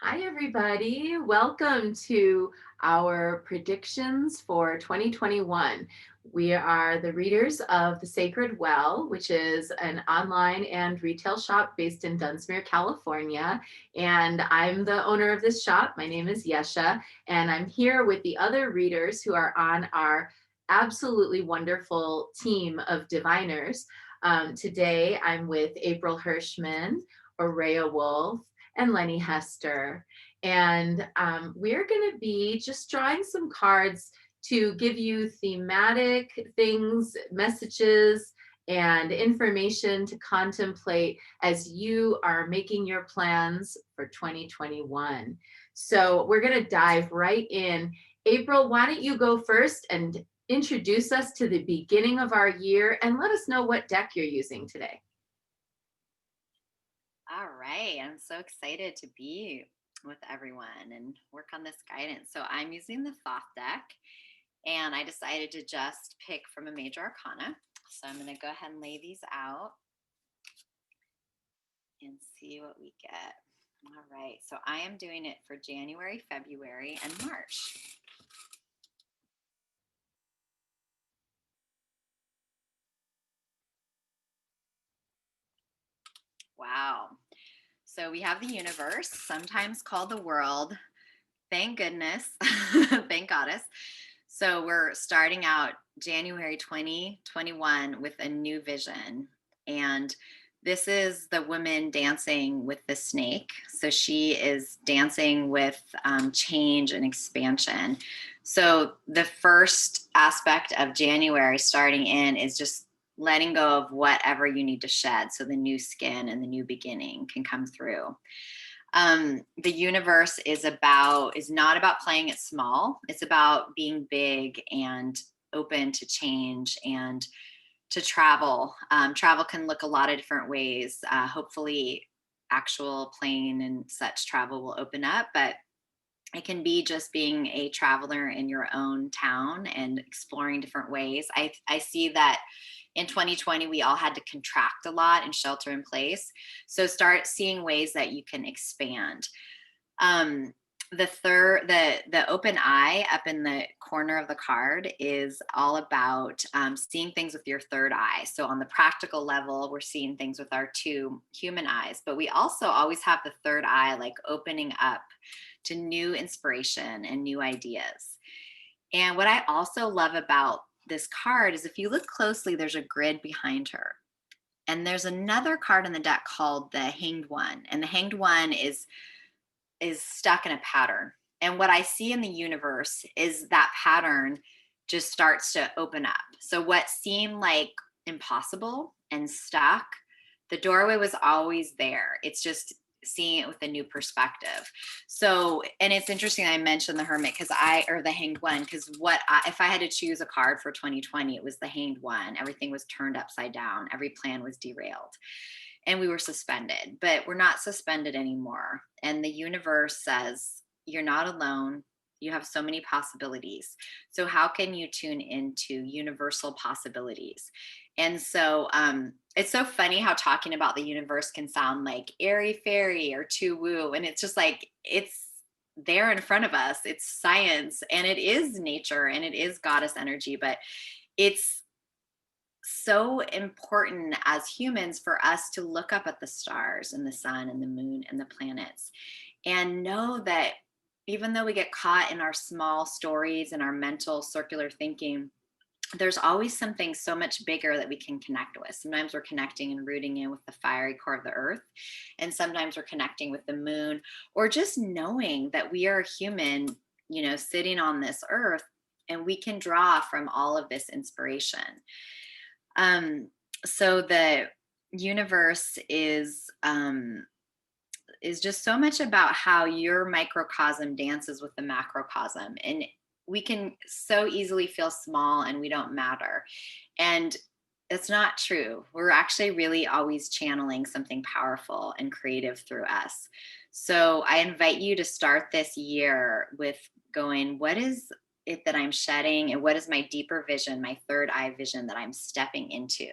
Hi, everybody. Welcome to our predictions for 2021. We are the readers of The Sacred Well, which is an online and retail shop based in Dunsmuir, California. And I'm the owner of this shop. My name is Yeshe, and I'm here with the other readers who are on our absolutely wonderful team of diviners. Today, I'm with April Hirschman, Aurea Wolf, and Leni Hester. And we're going to be just drawing some cards to give you thematic things, messages, and information to contemplate as you are making your plans for 2021. So we're going to dive right in. April, why don't you go first and introduce us to the beginning of our year and let us know what deck you're using today. All right, I'm so excited to be with everyone and work on this guidance. So I'm using the Thoth deck, and I decided to just pick from a major arcana. So I'm going to go ahead and lay these out and see what we get. All right, so I am doing it for January, February, and March. Wow. So we have the universe, sometimes called the world. Thank goodness. Thank goddess. So we're starting out January 2021 with a new vision. And this is the woman dancing with the snake. So she is dancing with change and expansion. So the first aspect of January starting in is just letting go of whatever you need to shed so the new skin and the new beginning can come through. The universe is not about playing it small. It's about being big and open to change and to travel. Travel can look a lot of different ways. Hopefully actual plane and such travel will open up, but it can be just being a traveler in your own town and exploring different ways. I see that in 2020, we all had to contract a lot and shelter in place. So start seeing ways that you can expand. The open eye up in the corner of the card is all about seeing things with your third eye. So on the practical level, we're seeing things with our two human eyes, but we also always have the third eye, like opening up to new inspiration and new ideas. And what I also love about this card is if you look closely, there's a grid behind her. And there's another card in the deck called the Hanged One. And the Hanged One is stuck in a pattern. And what I see in the universe is that pattern just starts to open up. So what seemed like impossible and stuck, the doorway was always there. It's just seeing it with a new perspective. So, and it's interesting I mentioned the Hermit or the Hanged One, because if I had to choose a card for 2020, it was the Hanged One. Everything was turned upside down. Every plan was derailed and we were suspended, but we're not suspended anymore. And the universe says, you're not alone. You have so many possibilities. So how can you tune into universal possibilities? And so it's so funny how talking about the universe can sound like airy fairy or too woo. And it's just like, it's there in front of us. It's science and it is nature and it is goddess energy, but it's so important as humans for us to look up at the stars and the sun and the moon and the planets and know that even though we get caught in our small stories and our mental circular thinking, there's always something so much bigger that we can connect with. Sometimes we're connecting and rooting in with the fiery core of the earth, and sometimes we're connecting with the moon, or just knowing that we are human, sitting on this earth, and we can draw from all of this inspiration. So the universe is just so much about how your microcosm dances with the macrocosm, and we can so easily feel small and we don't matter. And it's not true. We're actually really always channeling something powerful and creative through us. So I invite you to start this year with going, what is it that I'm shedding? And what is my deeper vision, my third eye vision that I'm stepping into?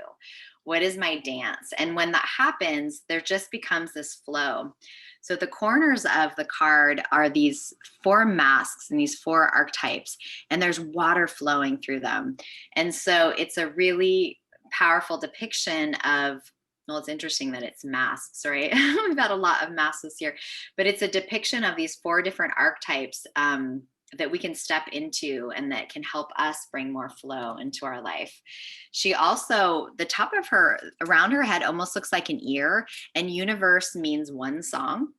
What is my dance? And when that happens, there just becomes this flow. So the corners of the card are these 4 masks and these 4 archetypes, and there's water flowing through them. And so it's a really powerful depiction of, well, it's interesting that it's masks, right? We've got a lot of masks this year, but it's a depiction of these 4 different archetypes that we can step into and that can help us bring more flow into our life. She also, the top of her, around her head almost looks like an ear, and universe means one song.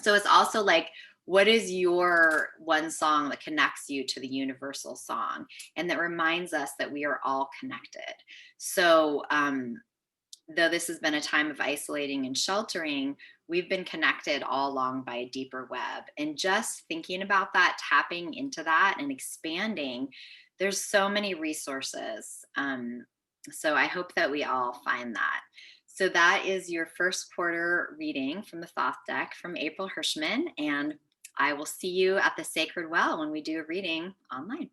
So it's also like, what is your one song that connects you to the universal song and that reminds us that we are all connected? So, though this has been a time of isolating and sheltering, we've been connected all along by a deeper web. And just thinking about that, tapping into that and expanding, there's so many resources. So I hope that we all find that. So that is your first quarter reading from the Thoth deck from April Hirschman. And I will see you at the Sacred Well when we do a reading online.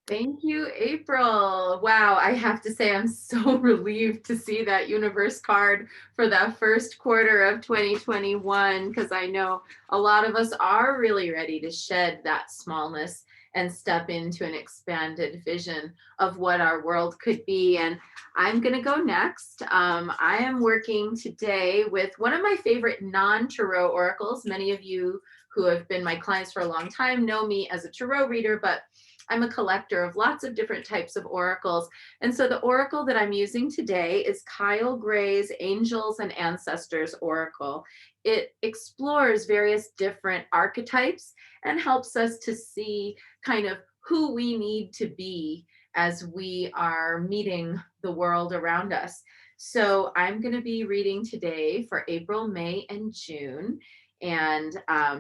Thank you, April. Wow, I have to say I'm so relieved to see that universe card for that first quarter of 2021, because I know a lot of us are really ready to shed that smallness and step into an expanded vision of what our world could be. And I'm going to go next. I am working today with one of my favorite non-tarot oracles. Many of you who have been my clients for a long time know me as a tarot reader, but I'm a collector of lots of different types of oracles. And so the oracle that I'm using today is Kyle Gray's Angels and Ancestors Oracle. It explores various different archetypes and helps us to see kind of who we need to be as we are meeting the world around us. So I'm going to be reading today for April, May, and June, and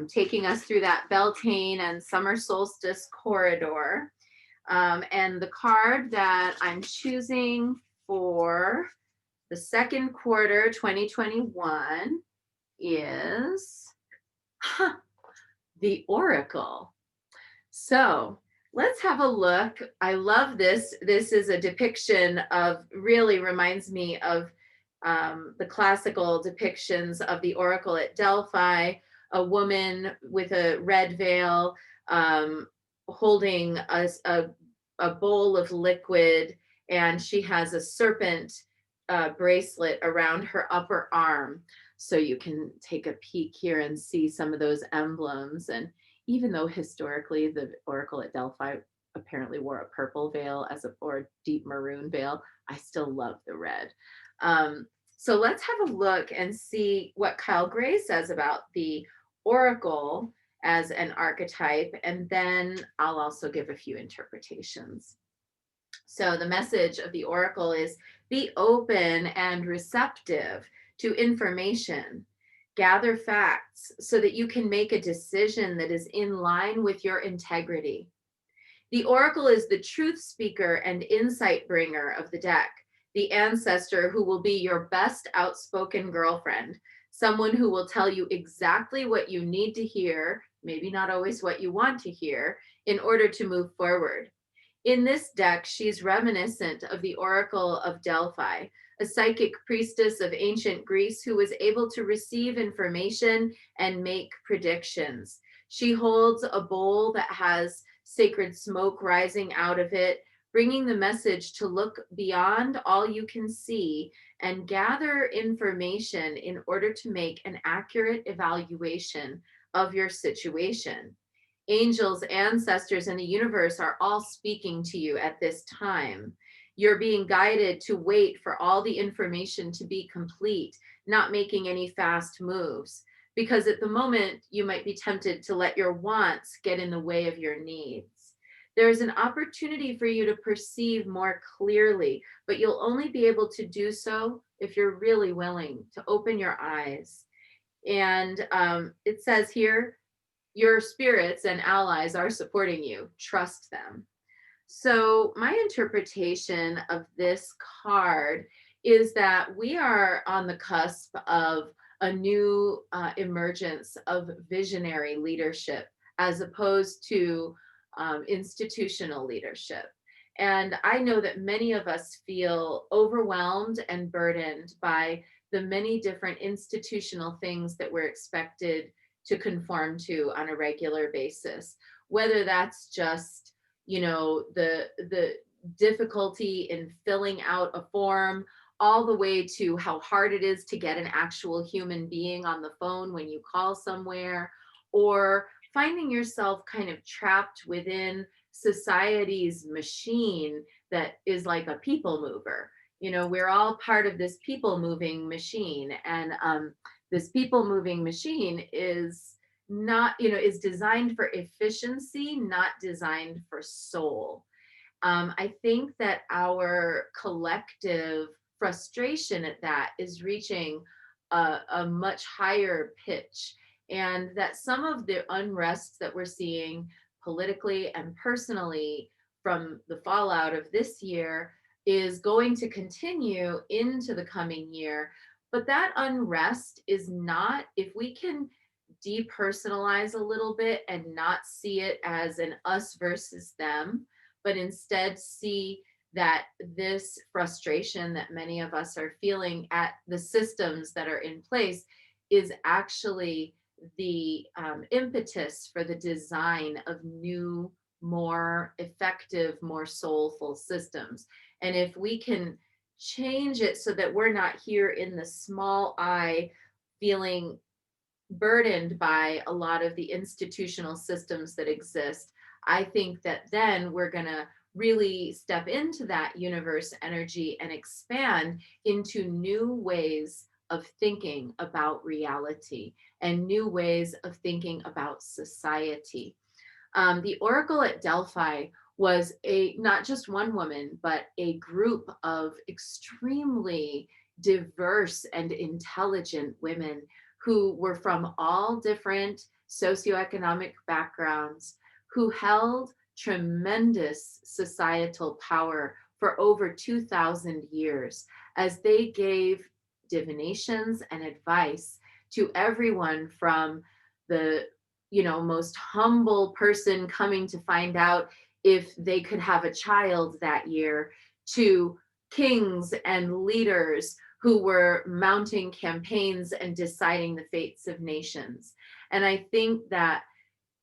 taking us through that Beltane and summer solstice corridor. And the card that I'm choosing for the second quarter 2021 is the Oracle. So let's have a look. I love this. This is a depiction of, really reminds me of the classical depictions of the oracle at Delphi, a woman with a red veil holding a bowl of liquid, and she has a serpent bracelet around her upper arm. So you can take a peek here and see some of those emblems. And even though historically the oracle at Delphi apparently wore a purple veil or a deep maroon veil, I still love the red. So let's have a look and see what Kyle Gray says about the oracle as an archetype, and then I'll also give a few interpretations. So the message of the oracle is: be open and receptive to information. Gather facts so that you can make a decision that is in line with your integrity. The oracle is the truth speaker and insight bringer of the deck, the ancestor who will be your best outspoken girlfriend, someone who will tell you exactly what you need to hear, maybe not always what you want to hear, in order to move forward. In this deck, she's reminiscent of the Oracle of Delphi, a psychic priestess of ancient Greece who was able to receive information and make predictions. She holds a bowl that has sacred smoke rising out of it, bringing the message to look beyond all you can see and gather information in order to make an accurate evaluation of your situation. Angels, ancestors, and the universe are all speaking to you at this time. You're being guided to wait for all the information to be complete, not making any fast moves, because at the moment you might be tempted to let your wants get in the way of your needs. There's an opportunity for you to perceive more clearly, but you'll only be able to do so if you're really willing to open your eyes. And it says here, your spirits and allies are supporting you. Trust them. So my interpretation of this card is that we are on the cusp of a new emergence of visionary leadership as opposed to institutional leadership. And I know that many of us feel overwhelmed and burdened by the many different institutional things that we're expected to conform to on a regular basis, whether that's just, the difficulty in filling out a form, all the way to how hard it is to get an actual human being on the phone when you call somewhere, or finding yourself kind of trapped within society's machine that is like a people mover. We're all part of this people moving machine, and this people moving machine is not, is designed for efficiency, not designed for soul. I think that our collective frustration at that is reaching a much higher pitch, and that some of the unrest that we're seeing politically and personally from the fallout of this year is going to continue into the coming year. But that unrest is not, if we can depersonalize a little bit and not see it as an us versus them, but instead see that this frustration that many of us are feeling at the systems that are in place is actually the impetus for the design of new, more effective, more soulful systems. And if we can change it so that we're not here in the small I feeling burdened by a lot of the institutional systems that exist, I think that then we're going to really step into that universe energy and expand into new ways of thinking about reality and new ways of thinking about society. The Oracle at Delphi was a not just one woman, but a group of extremely diverse and intelligent women who were from all different socioeconomic backgrounds, who held tremendous societal power for over 2,000 years as they gave divinations and advice to everyone from the most humble person coming to find out if they could have a child that year, to kings and leaders who were mounting campaigns and deciding the fates of nations. And I think that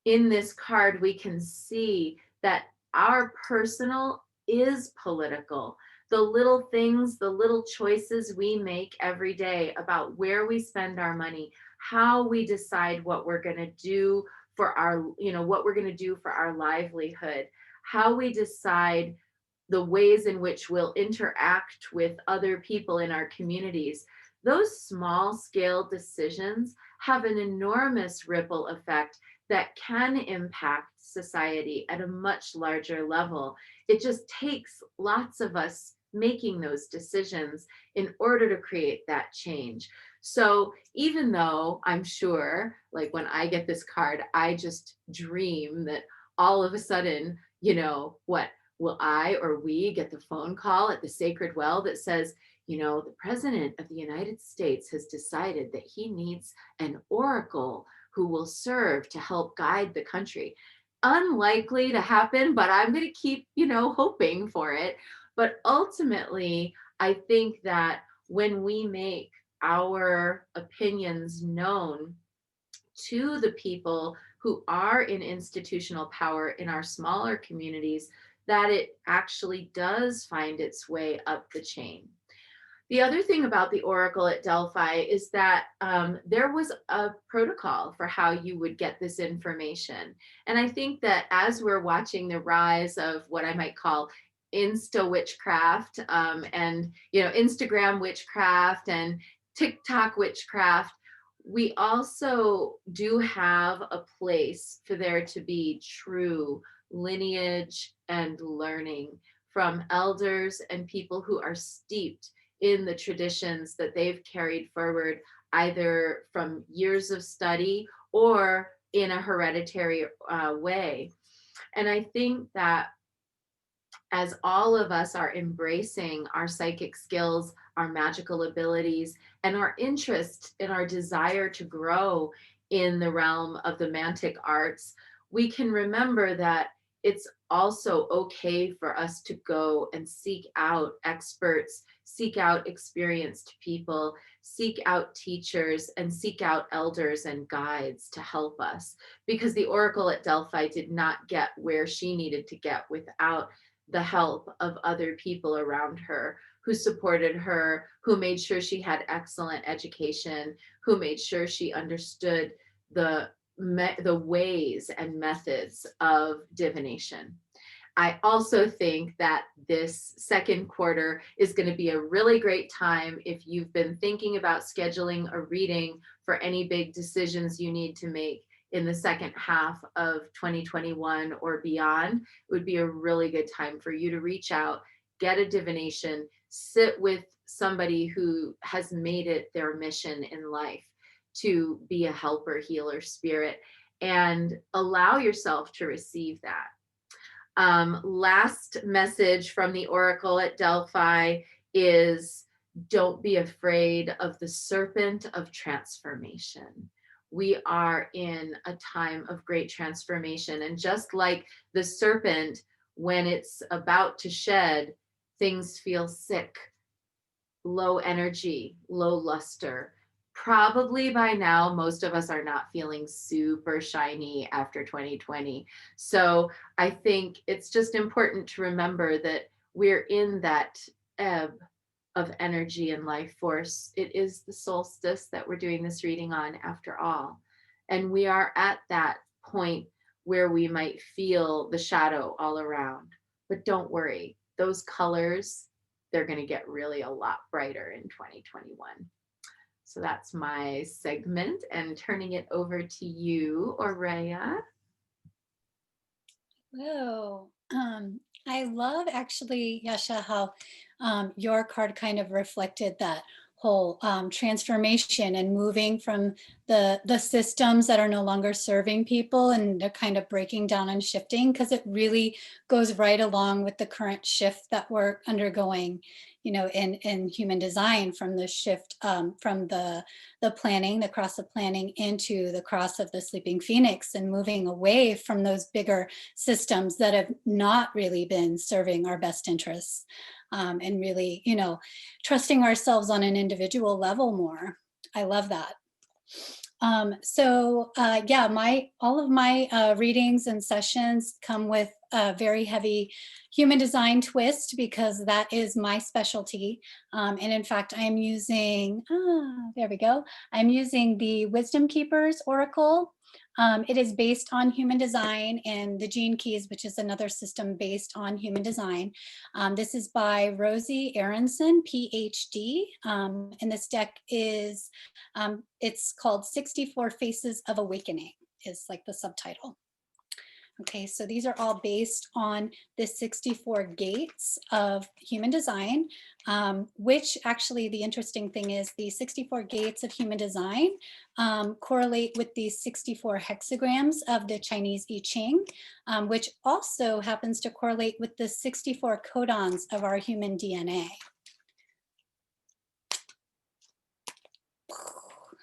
in this card, we can see that our personal is political. The little things, the little choices we make every day about where we spend our money, how we decide what we're going to do for our, what we're going to do for our livelihood, how we decide the ways in which we'll interact with other people in our communities. Those small scale decisions have an enormous ripple effect that can impact society at a much larger level. It just takes lots of us making those decisions in order to create that change. So even though I'm sure, like when I get this card, I just dream that all of a sudden, what will I or we get the phone call at the Sacred Well that says, the President of the United States has decided that he needs an oracle who will serve to help guide the country. Unlikely to happen, but I'm going to keep, hoping for it. But ultimately, I think that when we make our opinions known to the people who are in institutional power in our smaller communities, that it actually does find its way up the chain. The other thing about the Oracle at Delphi is that there was a protocol for how you would get this information. And I think that as we're watching the rise of what I might call Insta witchcraft, and Instagram witchcraft and TikTok witchcraft, we also do have a place for there to be true lineage and learning from elders and people who are steeped in the traditions that they've carried forward, either from years of study or in a hereditary way. And I think that as all of us are embracing our psychic skills, our magical abilities, and our interest in our desire to grow in the realm of the mantic arts, we can remember that it's also okay for us to go and seek out experts, seek out experienced people, seek out teachers, and seek out elders and guides to help us. Because the Oracle at Delphi did not get where she needed to get without the help of other people around her who supported her, who made sure she had excellent education, who made sure she understood the the ways and methods of divination. I also think that this second quarter is going to be a really great time if you've been thinking about scheduling a reading for any big decisions you need to make in the second half of 2021 or beyond. It would be a really good time for you to reach out, get a divination, sit with somebody who has made it their mission in life to be a helper, healer, spirit, and allow yourself to receive that. Last message from the Oracle at Delphi is don't be afraid of the serpent of transformation. We are in a time of great transformation. And just like the serpent, when it's about to shed, things feel sick, low energy, low luster. Probably by now, most of us are not feeling super shiny after 2020. So I think it's just important to remember that we're in that ebb of energy and life force. It is the solstice that we're doing this reading on, after all. And we are at that point where we might feel the shadow all around. But don't worry, those colors, they're going to get really a lot brighter in 2021. So that's my segment, and turning it over to you, Aurea. Whoa. I love actually, Yeshe, how your card kind of reflected that whole transformation and moving from the systems that are no longer serving people, and they're kind of breaking down and shifting, because it really goes right along with the current shift that we're undergoing, you know, in human design, from the shift from the planning, the cross of planning, into the cross of the sleeping phoenix, and moving away from those bigger systems that have not really been serving our best interests, and really, you know, trusting ourselves on an individual level more. I love that. Yeah, all of my readings and sessions come with a very heavy human design twist, because that is my specialty. And in fact, I'm using, there we go. I'm using the Wisdom Keepers Oracle. It is based on human design, and the Gene Keys, which is another system based on human design. This is by Rosie Aronson, PhD. And this deck is, it's called 64 Faces of Awakening, is like the subtitle. Okay, so these are all based on the 64 gates of human design, which actually, the interesting thing is the 64 gates of human design correlate with the 64 hexagrams of the Chinese I Ching, which also happens to correlate with the 64 codons of our human DNA.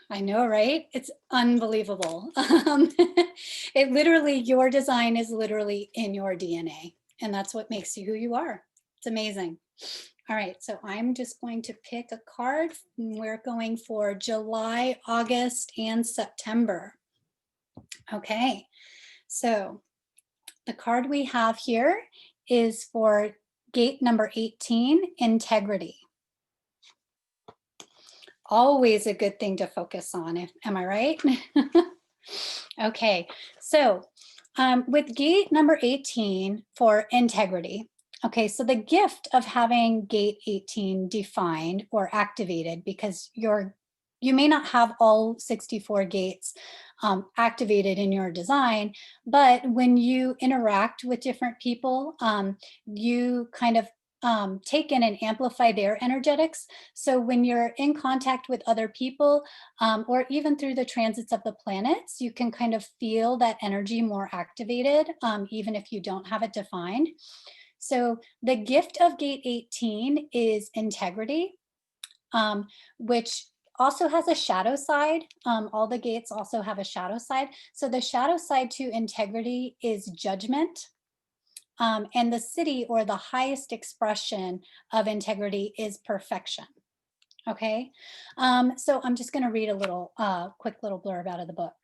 I know, right? It's unbelievable. It literally, your design is literally in your DNA, and that's what makes you who you are. It's amazing. All right, so I'm just going to pick a card. We're going for July, August, and September. Okay, so the card we have here is for gate number 18, integrity. Always a good thing to focus on, am I right? Okay, so with gate number 18 for integrity, okay, so the gift of having gate 18 defined or activated, because you may not have all 64 gates activated in your design, but when you interact with different people, you kind of take in and amplify their energetics. So when you're in contact with other people, or even through the transits of the planets, you can kind of feel that energy more activated, even if you don't have it defined. So the gift of gate 18 is integrity, which also has a shadow side. All the gates also have a shadow side. So the shadow side to integrity is judgment. And the city, or the highest expression of integrity, is perfection. Okay, so I'm just going to read a little quick little blurb out of the book.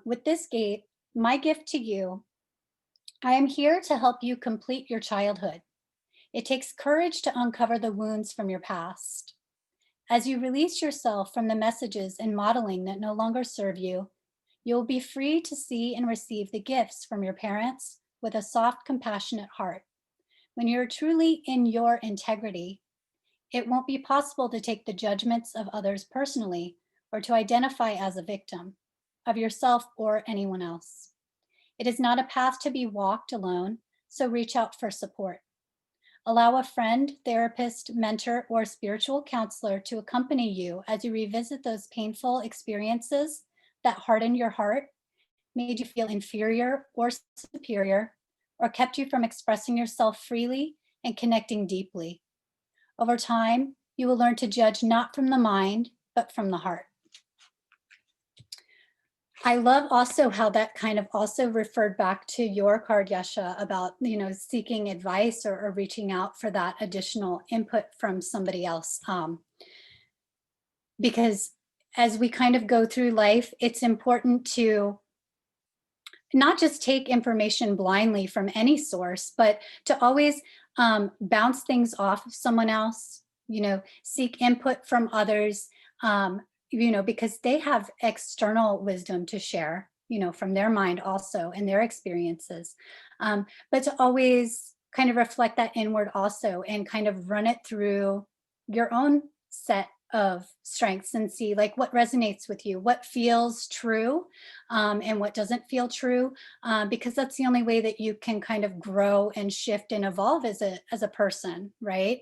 With this gate, my gift to you, I am here to help you complete your childhood. It takes courage to uncover the wounds from your past. As you release yourself from the messages and modeling that no longer serve you, you'll be free to see and receive the gifts from your parents with a soft, compassionate heart. When you're truly in your integrity, it won't be possible to take the judgments of others personally or to identify as a victim of yourself or anyone else. It is not a path to be walked alone, so reach out for support. Allow a friend, therapist, mentor, or spiritual counselor to accompany you as you revisit those painful experiences that hardened your heart, made you feel inferior or superior, or kept you from expressing yourself freely and connecting deeply. Over time, you will learn to judge not from the mind, but from the heart. I love also how that kind of also referred back to your card, Yeshe, about, seeking advice or reaching out for that additional input from somebody else. Because as we kind of go through life, it's important to not just take information blindly from any source, but to always bounce things off of someone else, seek input from others, because they have external wisdom to share, from their mind also and their experiences. But to always kind of reflect that inward also and kind of run it through your own set of strengths and see like what resonates with you, what feels true, and what doesn't feel true, because that's the only way that you can kind of grow and shift and evolve as a person, right?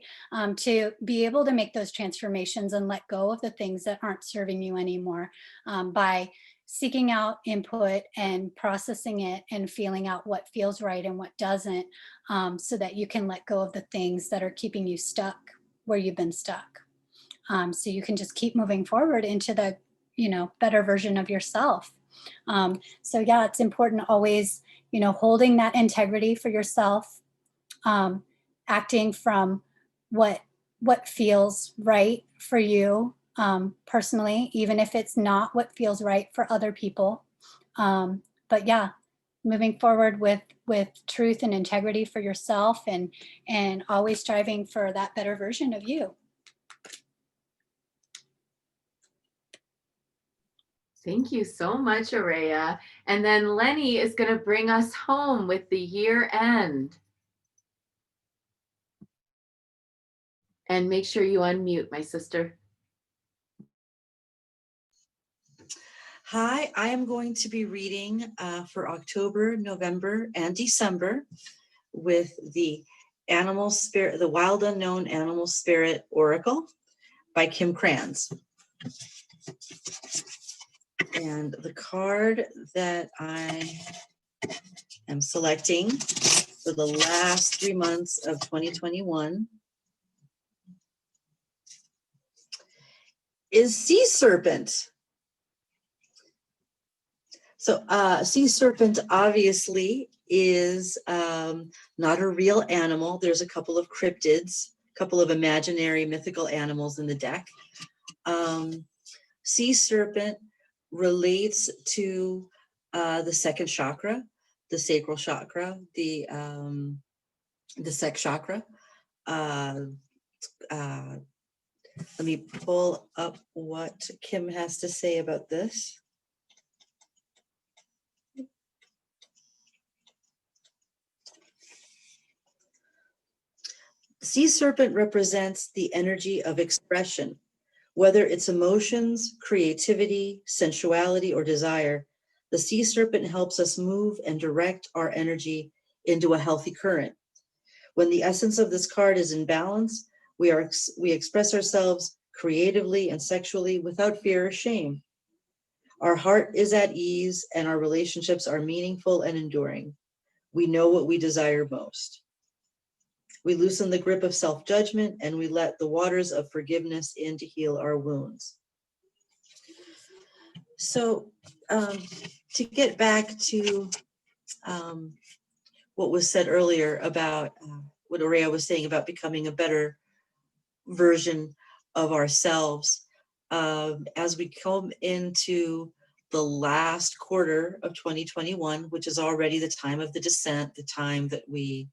To be able to make those transformations and let go of the things that aren't serving you anymore, by seeking out input and processing it and feeling out what feels right and what doesn't, so that you can let go of the things that are keeping you stuck where you've been stuck. So you can just keep moving forward into the, better version of yourself. So yeah, it's important always, holding that integrity for yourself, acting from what feels right for you, personally, even if it's not what feels right for other people. But yeah, moving forward with truth and integrity for yourself, and always striving for that better version of you. Thank you so much, Aurea. And then Leni is going to bring us home with the year end. And make sure you unmute, my sister. Hi, I am going to be reading for October, November, and December with the Animal Spirit, the Wild Unknown Animal Spirit Oracle by Kim Krans. And the card that I am selecting for the last 3 months of 2021 is Sea Serpent. So sea serpent obviously is not a real animal. There's a couple of cryptids, a couple of imaginary mythical animals in the deck. Sea serpent relates to the second chakra, the sacral chakra, the sex chakra. Let me pull up what Kim has to say about this. Sea serpent represents the energy of expression, whether it's emotions, creativity, sensuality, or desire. The sea serpent helps us move and direct our energy into a healthy current. When the essence of this card is in balance, we express ourselves creatively and sexually without fear or shame. Our heart is at ease and our relationships are meaningful and enduring. We know what we desire most. We loosen the grip of self-judgment and we let the waters of forgiveness in to heal our wounds. So to get back to what was said earlier about what Aurea was saying about becoming a better version of ourselves. As we come into the last quarter of 2021, which is already the time of the descent, the time that we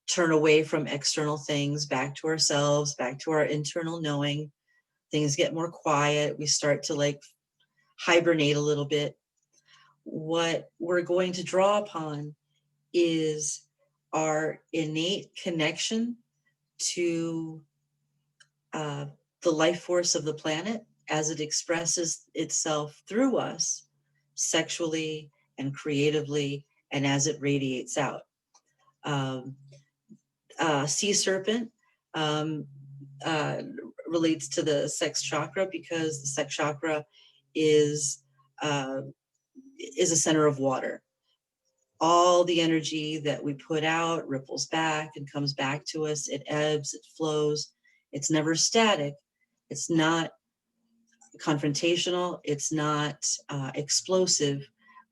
turn away from external things, back to ourselves, back to our internal knowing. Things get more quiet. We start to like hibernate a little bit. What we're going to draw upon is our innate connection to the life force of the planet as it expresses itself through us sexually and creatively, and as it radiates out. Sea serpent relates to the sex chakra because the sex chakra is a center of water. All the energy that we put out ripples back and comes back to us. It ebbs, it flows. It's never static. It's not confrontational. It's not explosive,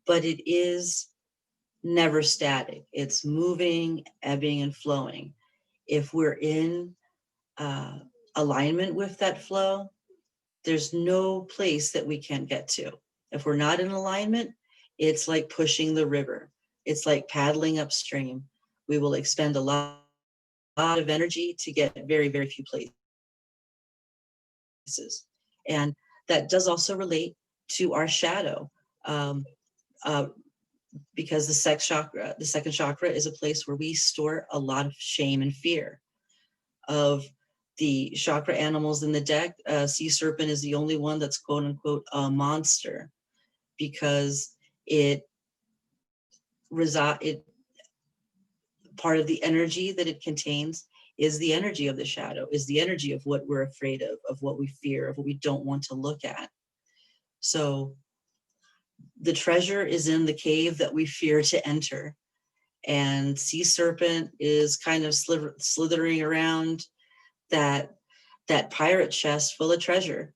but it is never static. It's moving, ebbing, and flowing. If we're in alignment with that flow, there's no place that we can't get to. If we're not in alignment, it's like pushing the river. It's like paddling upstream. We will expend a lot of energy to get very, very few places. And that does also relate to our shadow, because the second chakra is a place where we store a lot of shame and fear. Of the chakra animals in the deck, sea serpent is the only one that's quote unquote a monster, because part of the energy that it contains is the energy of the shadow, is the energy of what we're afraid of what we fear, of what we don't want to look at. So the treasure is in the cave that we fear to enter. And sea serpent is kind of slithering around that pirate chest full of treasure.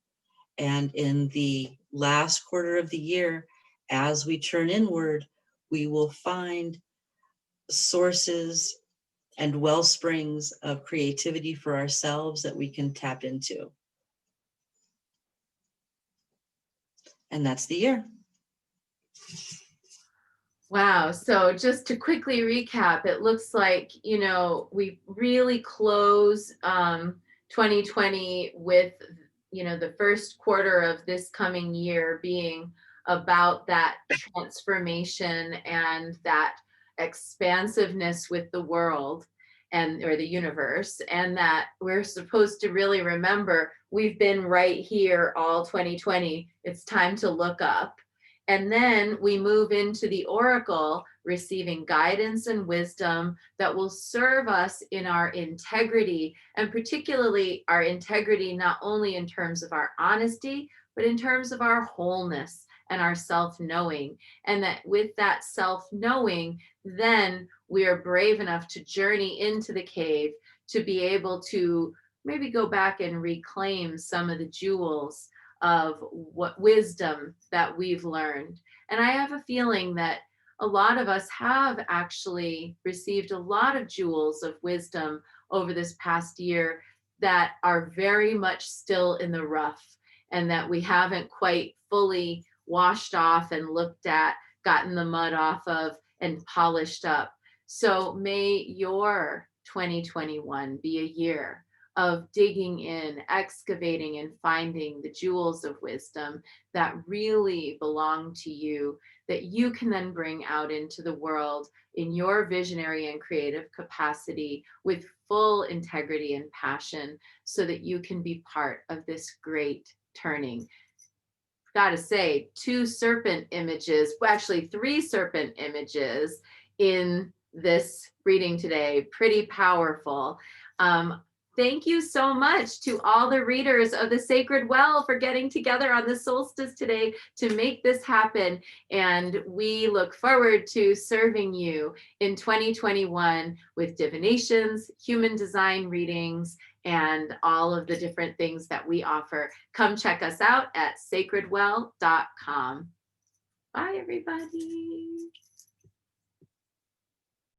And in the last quarter of the year, as we turn inward, we will find sources and well springs of creativity for ourselves that we can tap into. And that's the year. Wow. So just to quickly recap, it looks like, we really close 2020 with, the first quarter of this coming year being about that transformation and that expansiveness with the world or the universe, and that we're supposed to really remember we've been right here all 2020. It's time to look up. And then we move into the oracle, receiving guidance and wisdom that will serve us in our integrity, and particularly our integrity, not only in terms of our honesty, but in terms of our wholeness and our self-knowing. And that with that self-knowing, then we are brave enough to journey into the cave to be able to maybe go back and reclaim some of the jewels of what wisdom that we've learned. And I have a feeling that a lot of us have actually received a lot of jewels of wisdom over this past year that are very much still in the rough, and that we haven't quite fully washed off and looked at, gotten the mud off of, and polished up. So may your 2021 be a year of digging in, excavating, and finding the jewels of wisdom that really belong to you, that you can then bring out into the world in your visionary and creative capacity with full integrity and passion, so that you can be part of this great turning. Gotta say, 2 serpent images, well, actually 3 serpent images in this reading today. Pretty powerful. Thank you so much to all the readers of the Sacred Well for getting together on the solstice today to make this happen. And we look forward to serving you in 2021 with divinations, human design readings, and all of the different things that we offer. Come check us out at sacredwell.com. Bye, everybody.